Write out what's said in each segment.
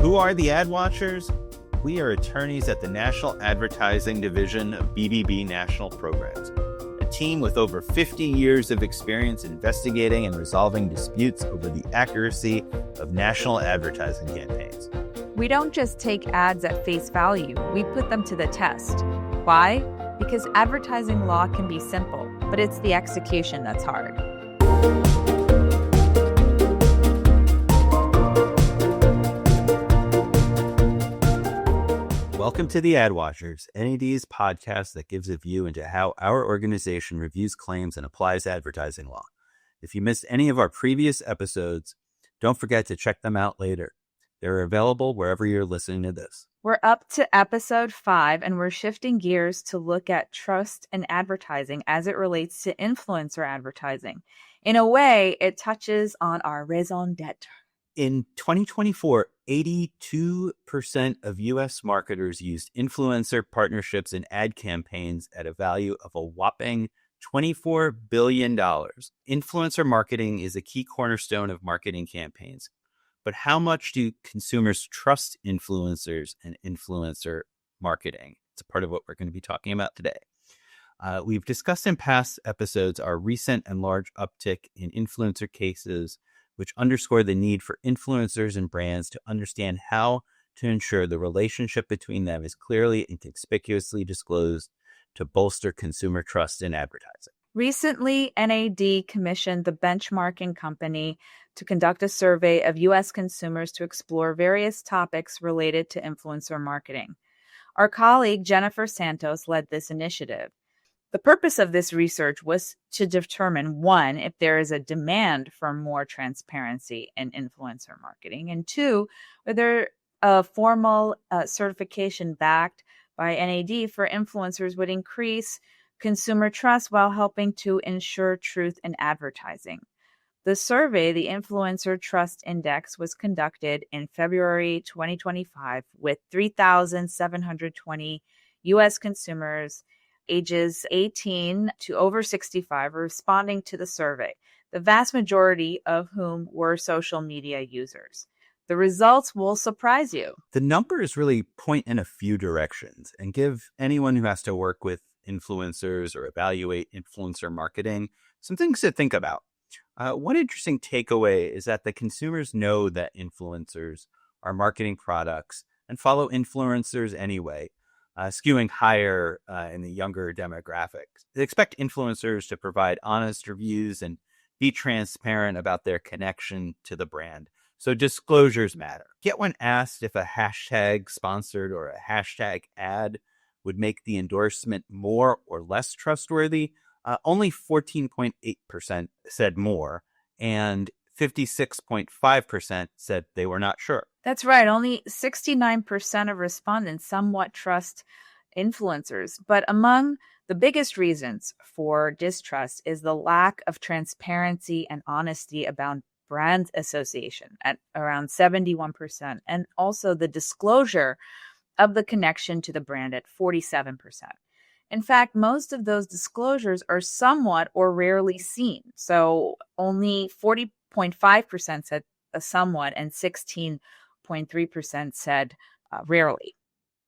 Who are the ad watchers? We are attorneys at the National Advertising Division of BBB National Programs, a team with over 50 years of experience investigating and resolving disputes over the accuracy of national advertising campaigns. We don't just take ads at face value, we put them to the test. Why? Because advertising law can be simple, but it's the execution that's hard. Welcome to the Ad Watchers, NAD's podcast that gives a view into how our organization reviews claims and applies advertising law. If you missed any of our previous episodes, don't forget to check them out later. They're available wherever you're listening to this. We're up to episode 5, and we're shifting gears to look at trust in advertising as it relates to influencer advertising. In a way, it touches on our raison d'etre. In 2024, 82% of U.S. marketers used influencer partnerships in ad campaigns at a value of a whopping $24 billion. Influencer marketing is a key cornerstone of marketing campaigns. But how much do consumers trust influencers and influencer marketing? It's a part of what we're going to be talking about today. We've discussed in past episodes our recent and large uptick in influencer cases, which underscore the need for influencers and brands to understand how to ensure the relationship between them is clearly and conspicuously disclosed to bolster consumer trust in advertising. Recently, NAD commissioned the benchmarking company to conduct a survey of U.S. consumers to explore various topics related to influencer marketing. Our colleague Jennifer Santos led this initiative. The purpose of this research was to determine, 1, if there is a demand for more transparency in influencer marketing, and 2, whether a formal certification backed by NAD for influencers would increase consumer trust while helping to ensure truth in advertising. The survey, the Influencer Trust Index, was conducted in February 2025 with 3,720 U.S. consumers ages 18 to over 65 responding to the survey, the vast majority of whom were social media users. The results will surprise you. The numbers really point in a few directions and give anyone who has to work with influencers or evaluate influencer marketing some things to think about. One interesting takeaway is that the consumers know that influencers are marketing products and follow influencers anyway, skewing higher in the younger demographics. They expect influencers to provide honest reviews and be transparent about their connection to the brand. So disclosures matter. Yet when asked if a hashtag sponsored or a hashtag ad would make the endorsement more or less trustworthy, only 14.8% said more, and 56.5% said they were not sure. That's right. Only 69% of respondents somewhat trust influencers. But among the biggest reasons for distrust is the lack of transparency and honesty about brand association at around 71%, and also the disclosure of the connection to the brand at 47%. In fact, most of those disclosures are somewhat or rarely seen. So only 40.5% said somewhat and 16.3% said rarely.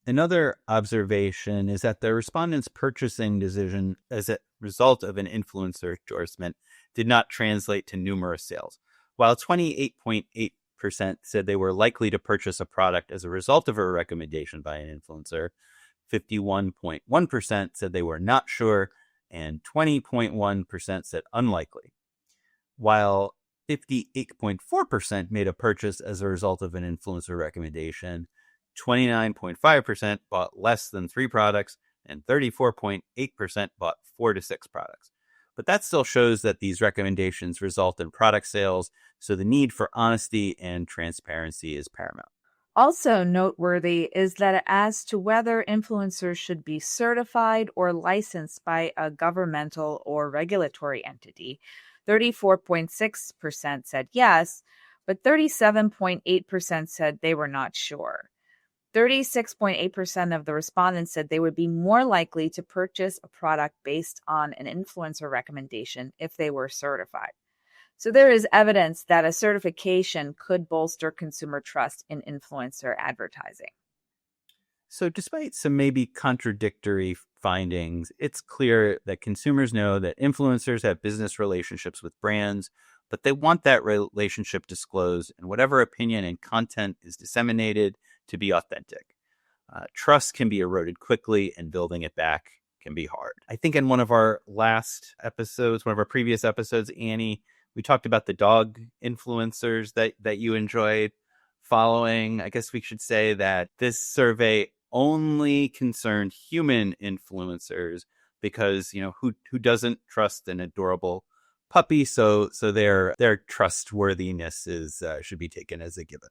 Another observation is that the respondents' purchasing decision as a result of an influencer endorsement did not translate to numerous sales. While 28.8% said they were likely to purchase a product as a result of a recommendation by an influencer, 51.1% said they were not sure, and 20.1% said unlikely. While 58.4% made a purchase as a result of an influencer recommendation, 29.5% bought less than 3 products, and 34.8% bought 4 to 6 products. But that still shows that these recommendations result in product sales, so the need for honesty and transparency is paramount. Also noteworthy is that as to whether influencers should be certified or licensed by a governmental or regulatory entity, 34.6% said yes, but 37.8% said they were not sure. 36.8% of the respondents said they would be more likely to purchase a product based on an influencer recommendation if they were certified. So there is evidence that a certification could bolster consumer trust in influencer advertising. So, despite some maybe contradictory findings, it's clear that consumers know that influencers have business relationships with brands, but they want that relationship disclosed and whatever opinion and content is disseminated to be authentic. Trust can be eroded quickly, and building it back can be hard. I think in one of our last episodes, one of our previous episodes, Annie, we talked about the dog influencers that you enjoyed following. I guess we should say that this survey only concerned human influencers because, who doesn't trust an adorable puppy? So their trustworthiness is should be taken as a given.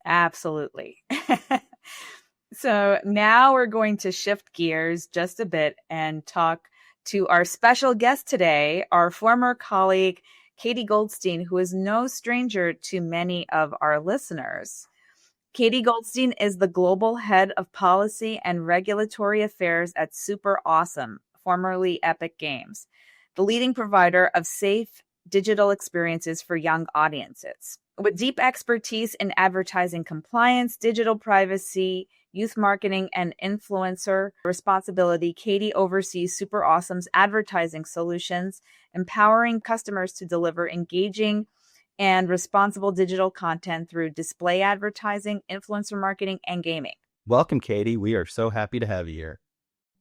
Absolutely. So now we're going to shift gears just a bit and talk to our special guest today, our former colleague, Katie Goldstein, who is no stranger to many of our listeners. Katie Goldstein is the global head of policy and regulatory affairs at SuperAwesome, formerly Epic Games, the leading provider of safe digital experiences for young audiences. With deep expertise in advertising compliance, digital privacy, youth marketing, and influencer responsibility, Katie oversees SuperAwesome's advertising solutions, empowering customers to deliver engaging and responsible digital content through display advertising, influencer marketing, and gaming. Welcome, Katie. We are so happy to have you here.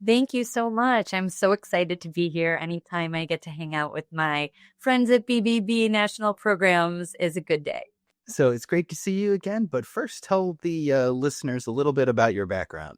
Thank you so much. I'm so excited to be here. Anytime I get to hang out with my friends at BBB National Programs is a good day. So it's great to see you again. But first, tell the listeners a little bit about your background.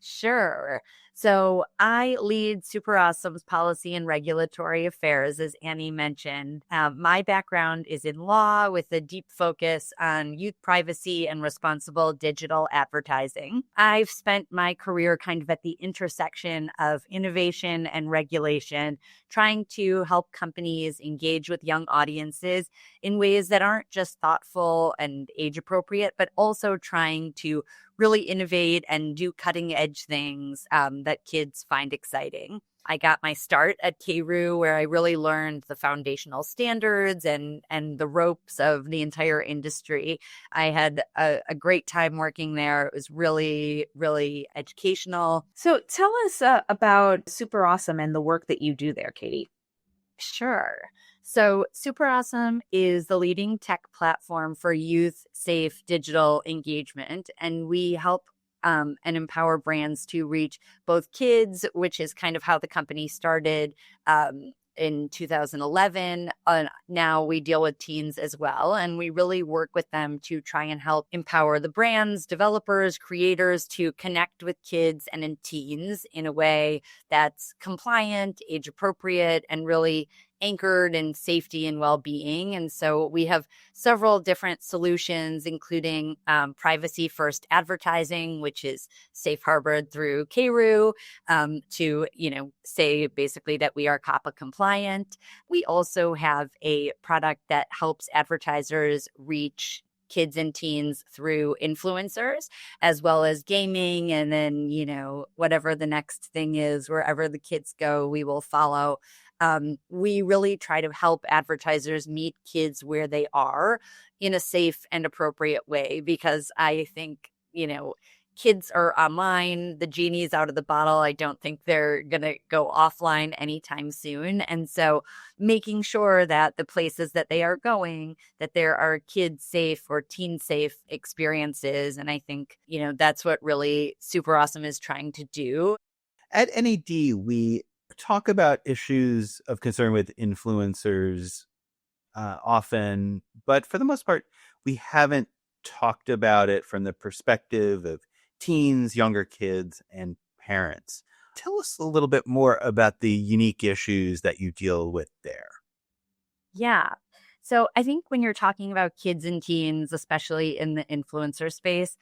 Sure. So I lead SuperAwesome's policy and regulatory affairs, as Annie mentioned. My background is in law with a deep focus on youth privacy and responsible digital advertising. I've spent my career kind of at the intersection of innovation and regulation, trying to help companies engage with young audiences in ways that aren't just thoughtful and age appropriate, but also trying to really innovate and do cutting edge things that kids find exciting. I got my start at KRU, where I really learned the foundational standards and the ropes of the entire industry. I had a great time working there. It was really, really educational. So tell us about SuperAwesome and the work that you do there, Katie. Sure. So SuperAwesome is the leading tech platform for youth-safe digital engagement, and we help and empower brands to reach both kids, which is kind of how the company started in 2011. Now we deal with teens as well, and we really work with them to try and help empower the brands, developers, creators to connect with kids and in teens in a way that's compliant, age appropriate, and really anchored in safety and well-being. And so we have several different solutions, including privacy first advertising, which is safe harbored through KRU to, say basically that we are COPPA compliant. We also have a product that helps advertisers reach kids and teens through influencers, as well as gaming. And then, whatever the next thing is, wherever the kids go, we will follow. We really try to help advertisers meet kids where they are in a safe and appropriate way, because I think, kids are online, the genie's out of the bottle. I don't think they're going to go offline anytime soon. And so making sure that the places that they are going, that there are kid safe or teen safe experiences. And I think, that's what really SuperAwesome is trying to do. At NAD, we talk about issues of concern with influencers often, but for the most part, we haven't talked about it from the perspective of teens, younger kids, and parents. Tell us a little bit more about the unique issues that you deal with there. Yeah. So I think when you're talking about kids and teens, especially in the influencer space,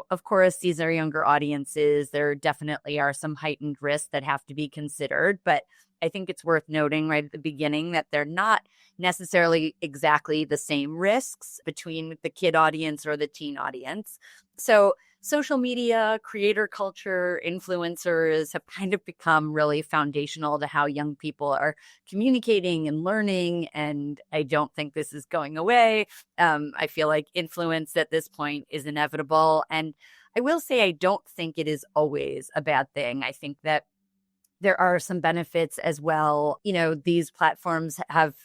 of course, these are younger audiences. There definitely are some heightened risks that have to be considered. But I think it's worth noting right at the beginning that they're not necessarily exactly the same risks between the kid audience or the teen audience. So social media, creator culture, influencers have kind of become really foundational to how young people are communicating and learning. And I don't think this is going away. I feel like influence at this point is inevitable. And I will say, I don't think it is always a bad thing. I think that there are some benefits as well. These platforms have,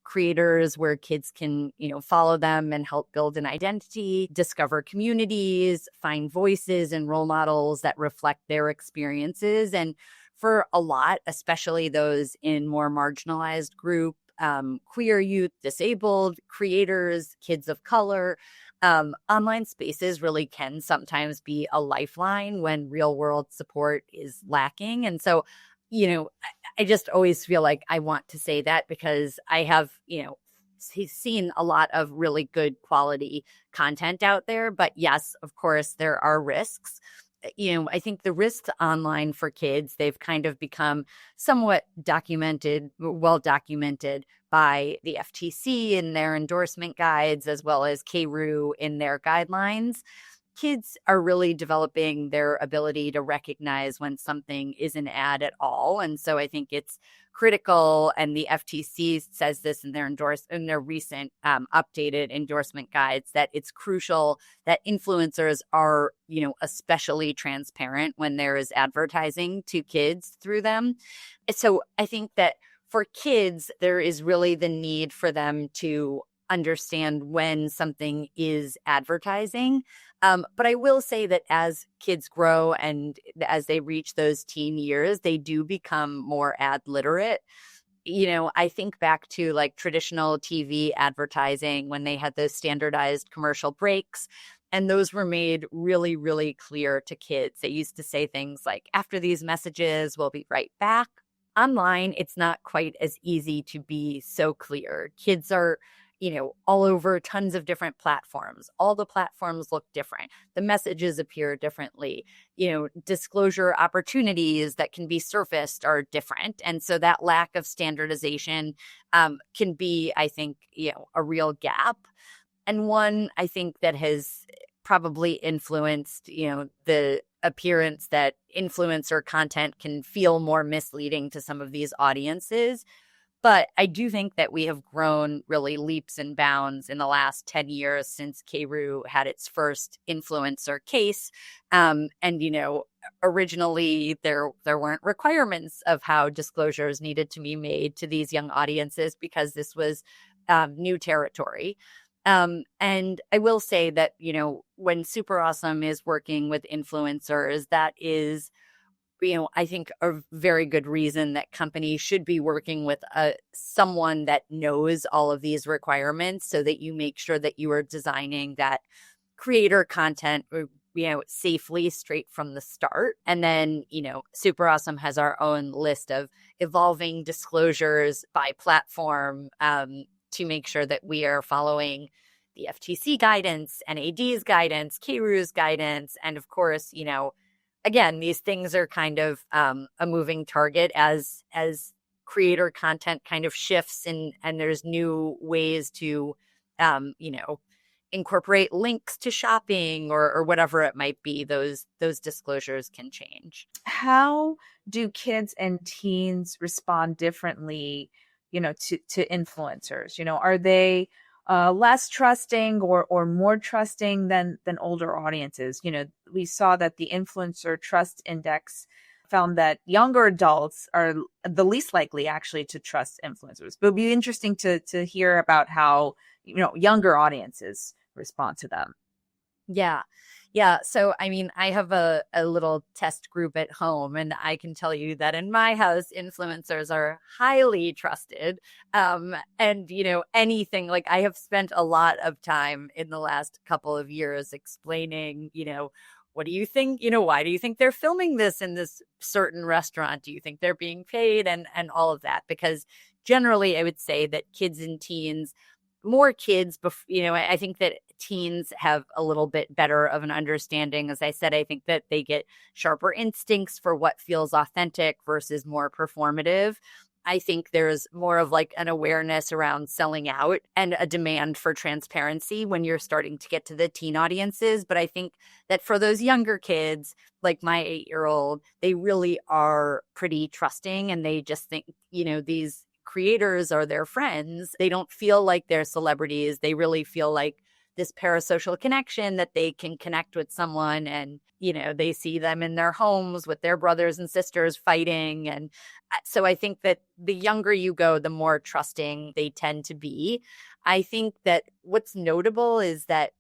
creators where kids can, follow them and help build an identity, discover communities, find voices and role models that reflect their experiences. And for a lot, especially those in more marginalized group, queer youth, disabled creators, kids of color, online spaces really can sometimes be a lifeline when real world support is lacking. And so, I just always feel like I want to say that because I have, seen a lot of really good quality content out there. But yes, of course, there are risks. I think the risks online for kids, they've kind of become somewhat well documented by the FTC in their endorsement guides, as well as KRU in their guidelines. Kids are really developing their ability to recognize when something is an ad at all. And so I think it's critical, and the FTC says this in their recent updated endorsement guides, that it's crucial that influencers are, especially transparent when there is advertising to kids through them. So I think that for kids, there is really the need for them to understand when something is advertising. But I will say that as kids grow and as they reach those teen years, they do become more ad literate. I think back to like traditional TV advertising when they had those standardized commercial breaks. And those were made really, really clear to kids. They used to say things like, after these messages, we'll be right back. Online, it's not quite as easy to be so clear. Kids are, all over tons of different platforms. All the platforms look different. The messages appear differently. Disclosure opportunities that can be surfaced are different. And so that lack of standardization can be, I think, a real gap. And one, I think, that has probably influenced, the appearance that influencer content can feel more misleading to some of these audiences. But I do think that we have grown really leaps and bounds in the last 10 years since KRU had its first influencer case. Originally there weren't requirements of how disclosures needed to be made to these young audiences because this was new territory. And I will say that, when SuperAwesome is working with influencers, that is, I think a very good reason that companies should be working with someone that knows all of these requirements so that you make sure that you are designing that creator content, safely straight from the start. And then, SuperAwesome has our own list of evolving disclosures by platform to make sure that we are following the FTC guidance, NAD's guidance, KRU's guidance, and of course, again, these things are kind of a moving target as creator content kind of shifts and there's new ways to, incorporate links to shopping or whatever it might be. Those disclosures can change. How do kids and teens respond differently, to influencers? Are they less trusting or more trusting than older audiences? We saw that the influencer trust index found that younger adults are the least likely actually to trust influencers. But it'd be interesting to hear about how, younger audiences respond to them. Yeah. Yeah. So, I have a little test group at home, and I can tell you that in my house, influencers are highly trusted. And, anything like I have spent a lot of time in the last couple of years explaining, what do you think? Why do you think they're filming this in this certain restaurant? Do you think they're being paid? And all of that, because generally I would say that kids and teens, more kids, I think that teens have a little bit better of an understanding. As I said, I think that they get sharper instincts for what feels authentic versus more performative. I think there's more of like an awareness around selling out and a demand for transparency when you're starting to get to the teen audiences. But I think that for those younger kids, like my 8-year-old, they really are pretty trusting, and they just think, these creators are their friends. They don't feel like they're celebrities. They really feel like this parasocial connection that they can connect with someone, and they see them in their homes with their brothers and sisters fighting. And so I think that the younger you go, the more trusting they tend to be. I think that what's notable is that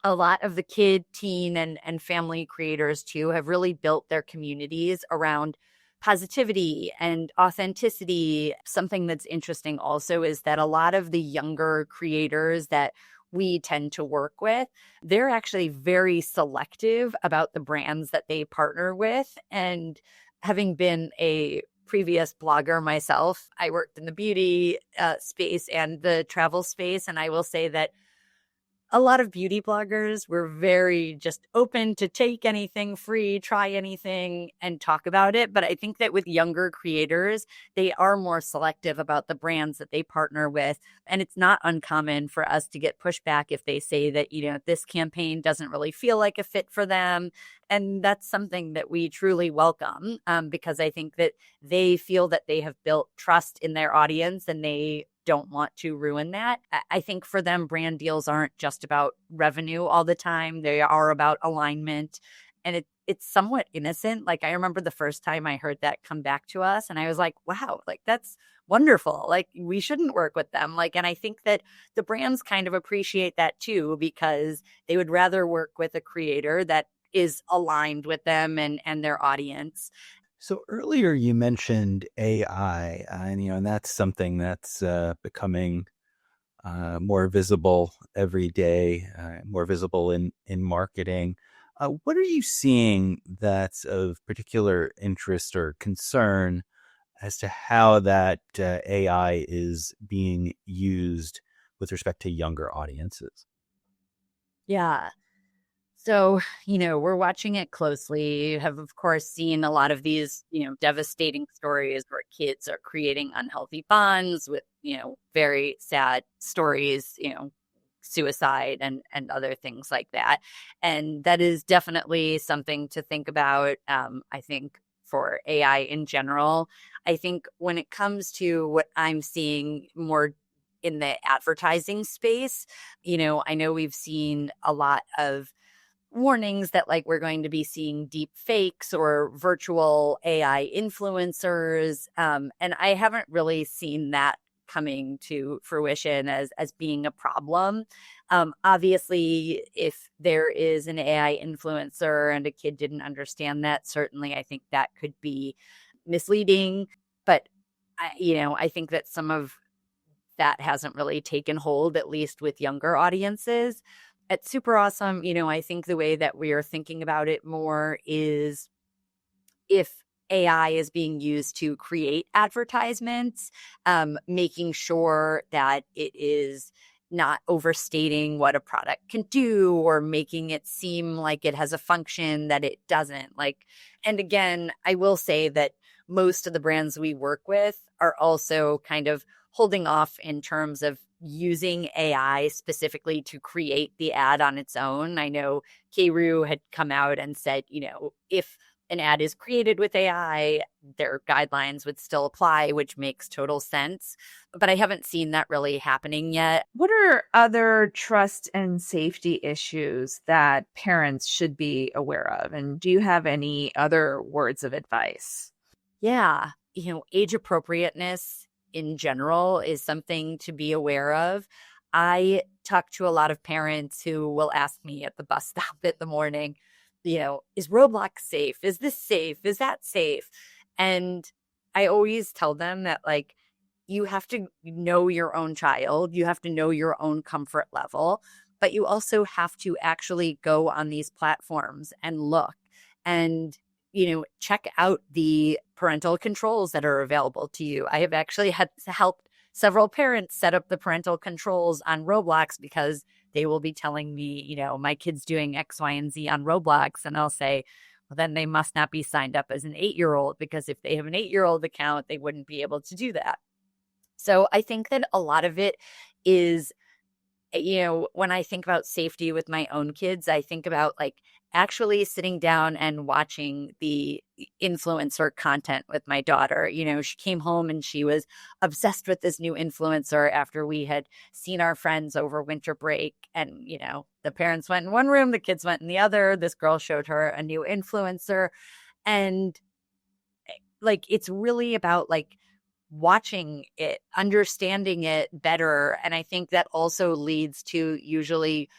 a lot of the kid, teen, and family creators too have really built their communities around positivity and authenticity. Something that's interesting also is that a lot of the younger creators that we tend to work with, they're actually very selective about the brands that they partner with. And having been a previous blogger myself, I worked in the beauty space and the travel space. And I will say that a lot of beauty bloggers were very just open to take anything free, try anything, and talk about it. But I think that with younger creators, they are more selective about the brands that they partner with. And it's not uncommon for us to get pushback if they say that, this campaign doesn't really feel like a fit for them. And that's something that we truly welcome, because I think that they feel that they have built trust in their audience, and they don't want to ruin that. I think for them, brand deals aren't just about revenue all the time. They are about alignment. And it's somewhat innocent. Like, I remember the first time I heard that come back to us, and I was like, wow, like, that's wonderful. Like, we shouldn't work with them. Like, and I think that the brands kind of appreciate that too, because they would rather work with a creator that is aligned with them and their audience. So earlier you mentioned AI, and that's something that's becoming more visible every day, more visible in marketing. What are you seeing that's of particular interest or concern as to how that AI is being used with respect to younger audiences? Yeah. So, we're watching it closely. You have, of course, seen a lot of these, devastating stories where kids are creating unhealthy bonds with, very sad stories, suicide and other things like that. And that is definitely something to think about. I think for AI in general, I think when it comes to what I'm seeing more in the advertising space, I know we've seen a lot of warnings that like we're going to be seeing deep fakes or virtual AI influencers. And I haven't really seen that coming to fruition as being a problem. Obviously, if there is an AI influencer and a kid didn't understand that, certainly I think that could be misleading. But I think that some of that hasn't really taken hold, at least with younger audiences. At SuperAwesome, I think the way that we are thinking about it more is if AI is being used to create advertisements, making sure that it is not overstating what a product can do or making it seem like it has a function that it doesn't. And again, I will say that most of the brands we work with are also kind of holding off in terms of using AI specifically to create the ad on its own. I know Kru had come out and said, if an ad is created with AI, their guidelines would still apply, which makes total sense. But I haven't seen that really happening yet. What are other trust and safety issues that parents should be aware of? And do you have any other words of advice? Yeah, age appropriateness in general is something to be aware of. I talk to a lot of parents who will ask me at the bus stop in the morning, is Roblox safe? Is this safe? Is that safe? And I always tell them that, you have to know your own child. You have to know your own comfort level, but you also have to actually go on these platforms and look and, check out the parental controls that are available to you. I have actually had helped several parents set up the parental controls on Roblox because they will be telling me, my kid's doing X, Y, and Z on Roblox. And I'll say, well, then they must not be signed up as an 8-year-old, because if they have an 8-year-old account, they wouldn't be able to do that. So I think that a lot of it is, when I think about safety with my own kids, I think about like actually sitting down and watching the influencer content with my daughter. She came home and she was obsessed with this new influencer after we had seen our friends over winter break. And, the parents went in one room, the kids went in the other. This girl showed her a new influencer. And like, it's really about like watching it, understanding it better. And I think that also leads to usually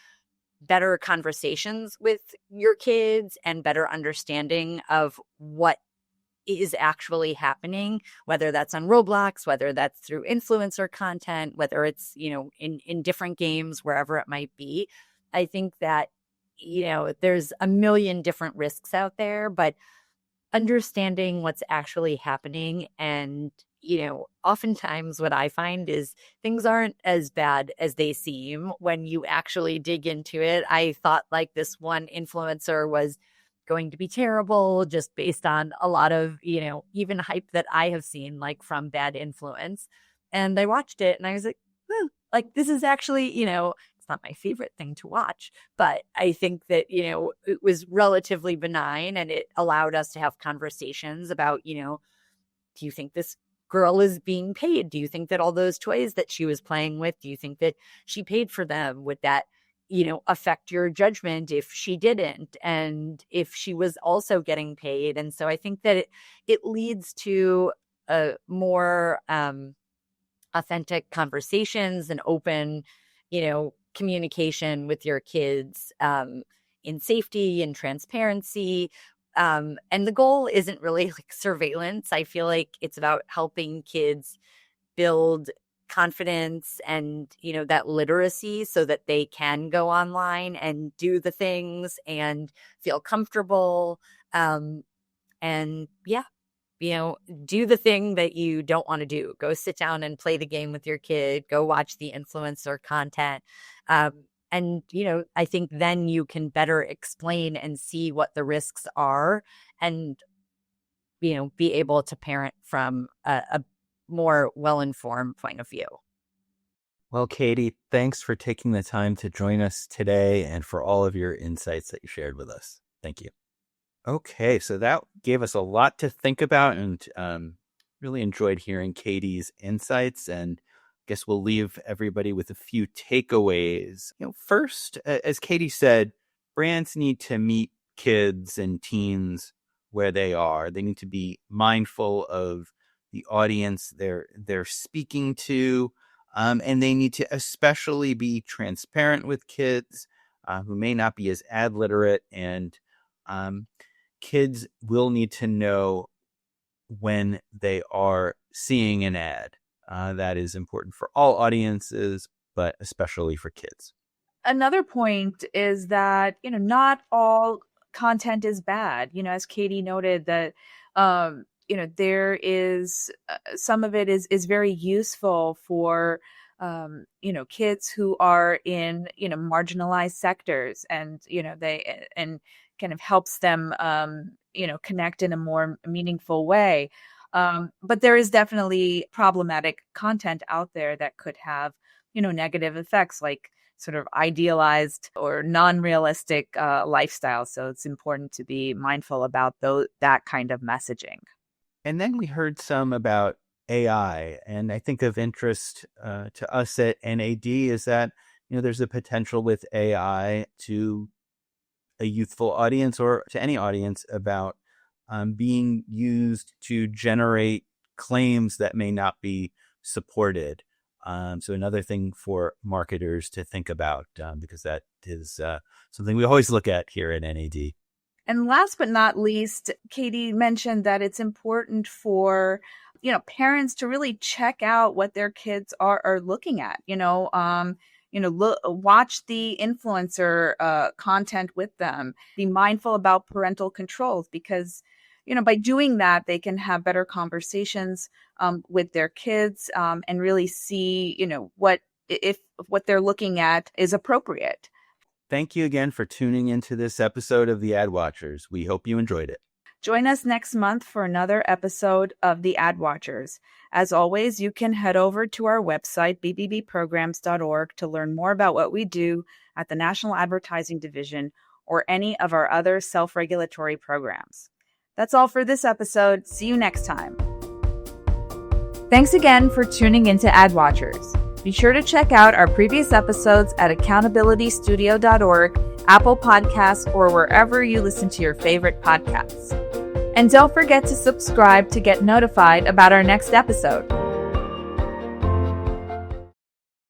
better conversations with your kids and better understanding of what is actually happening, whether that's on Roblox, whether that's through influencer content, whether it's, in different games, wherever it might be. I think that, there's a million different risks out there, but understanding what's actually happening. And, oftentimes what I find is things aren't as bad as they seem when you actually dig into it. I thought like this one influencer was going to be terrible just based on a lot of, even hype that I have seen like from bad influence. And I watched it and I was like, like this is actually, it's not my favorite thing to watch, but I think that, it was relatively benign and it allowed us to have conversations about, do you think this girl is being paid? Do you think that all those toys that she was playing with, do you think that she paid for them? Would that, affect your judgment if she didn't? And if she was also getting paid? And so I think that it leads to a more authentic conversations and open, communication with your kids in safety and transparency. And the goal isn't really like surveillance. I feel like it's about helping kids build confidence and, that literacy so that they can go online and do the things and feel comfortable. And yeah, do the thing that you don't want to do. Go sit down and play the game with your kid. Go watch the influencer content. And, I think then you can better explain and see what the risks are and, be able to parent from a more well-informed point of view. Well, Katie, thanks for taking the time to join us today and for all of your insights that you shared with us. Thank you. Okay, so that gave us a lot to think about, and really enjoyed hearing Katie's insights. And I guess we'll leave everybody with a few takeaways. First, as Katie said, brands need to meet kids and teens where they are. They need to be mindful of the audience they're speaking to, and they need to especially be transparent with kids who may not be as ad literate, and kids will need to know when they are seeing an ad. That is important for all audiences, but especially for kids. Another point is that, not all content is bad. As Katie noted, that, there is some of it is very useful for, kids who are in, marginalized sectors, and, and kind of helps them, connect in a more meaningful way. But there is definitely problematic content out there that could have, negative effects, like sort of idealized or non-realistic lifestyle. So it's important to be mindful about that kind of messaging. And then we heard some about AI, and I think of interest to us at NAD is that, there's a potential with AI to a youthful audience or to any audience about being used to generate claims that may not be supported. So another thing for marketers to think about, because that is something we always look at here at NAD. And last but not least, Katie mentioned that it's important for, parents to really check out what their kids are looking at, watch the influencer content with them, be mindful about parental controls, because, by doing that, they can have better conversations with their kids and really see, if what they're looking at is appropriate. Thank you again for tuning into this episode of The Ad Watchers. We hope you enjoyed it. Join us next month for another episode of The Ad Watchers. As always, you can head over to our website, bbbprograms.org, to learn more about what we do at the National Advertising Division or any of our other self-regulatory programs. That's all for this episode. See you next time. Thanks again for tuning into Ad Watchers. Be sure to check out our previous episodes at accountabilitystudio.org, Apple Podcasts, or wherever you listen to your favorite podcasts. And don't forget to subscribe to get notified about our next episode.